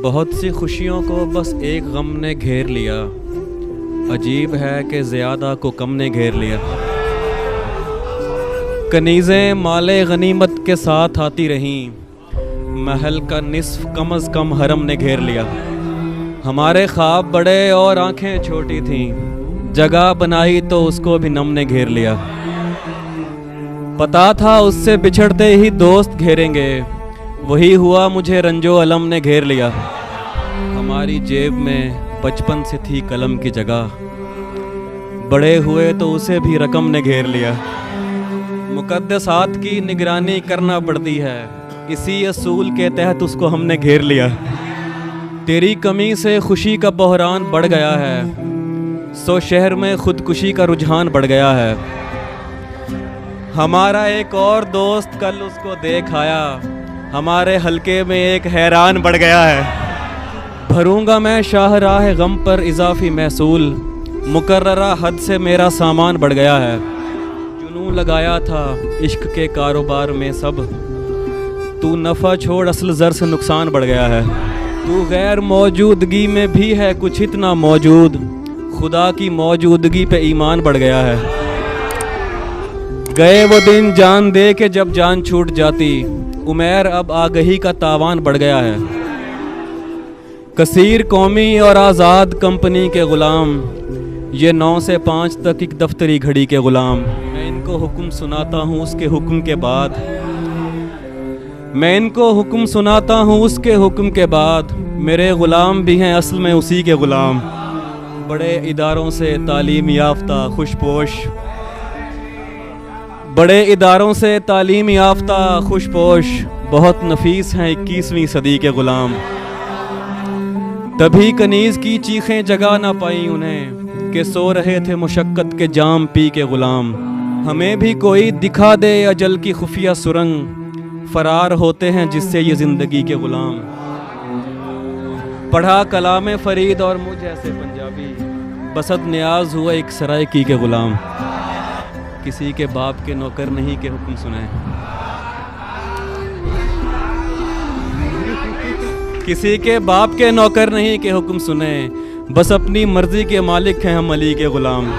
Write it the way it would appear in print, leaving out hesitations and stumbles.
बहुत सी खुशियों को बस एक गम ने घेर लिया, अजीब है कि ज़्यादा को कम ने घेर लिया। कनीज़ें माले गनीमत के साथ आती रहीं, महल का निस्फ कम अज़ कम हरम ने घेर लिया। हमारे ख्वाब बड़े और आंखें छोटी थीं, जगह बनाई तो उसको भी नम ने घेर लिया। पता था उससे बिछड़ते ही दोस्त घेरेंगे, वही हुआ मुझे रंजो अलम ने घेर लिया। हमारी जेब में बचपन से थी कलम की जगह, बड़े हुए तो उसे भी रकम ने घेर लिया। मुकद्दसात की निगरानी करना पड़ती है, इसी असूल के तहत उसको हमने घेर लिया। तेरी कमी से खुशी का बहरान बढ़ गया है, सो शहर में खुदकुशी का रुझान बढ़ गया है। हमारा एक और दोस्त कल उसको देख आया, हमारे हलके में एक हैरान बढ़ गया है। भरूंगा मैं शाहराह गम पर इजाफी महसूल, मुकर्ररा हद से मेरा सामान बढ़ गया है। जुनून लगाया था इश्क के कारोबार में सब, तू नफ़ा छोड़ असल ज़र से नुकसान बढ़ गया है। तू गैर मौजूदगी में भी है कुछ इतना मौजूद, खुदा की मौजूदगी पे ईमान बढ़ गया है। गए वो दिन जान दे के जब जान छूट जाती, उमैर अब आगही का तावान बढ़ गया है। कसीर कौमी और आज़ाद कंपनी के ग़ुलाम, ये 9 से 5 तक एक दफ्तरी घड़ी के ग़ुलाम। मैं इनको हुक्म सुनाता हूँ उसके हुक्म के बाद, मैं इनको हुक्म सुनाता हूँ उसके हुक्म के बाद। मेरे ग़ुलाम भी हैं असल में उसी के ग़ुलाम। बड़े इदारों से तालीम याफ्ता खुशपोश, बड़े इदारों से तालीम याफ्ता खुशपोश, बहुत नफीस हैं 21वीं सदी के ग़ुलाम। तभी कनीज़ की चीखें जगा ना पाई उन्हें, कि सो रहे थे मुशक्क़त के जाम पी के ग़ुलाम। हमें भी कोई दिखा दे अजल की खुफिया सुरंग, फ़रार होते हैं जिससे ये ज़िंदगी के ग़ुलाम। पढ़ा कलाम फ़रीद और मुझ ऐसे पंजाबी, बसद न्याज हुआ एक सरायकी के ग़ुलाम। किसी के बाप के नौकर नहीं के हुक्म सुने, किसी के बाप के नौकर नहीं के हुक्म सुने, बस अपनी मर्जी के मालिक हैं हम अली के ग़ुलाम।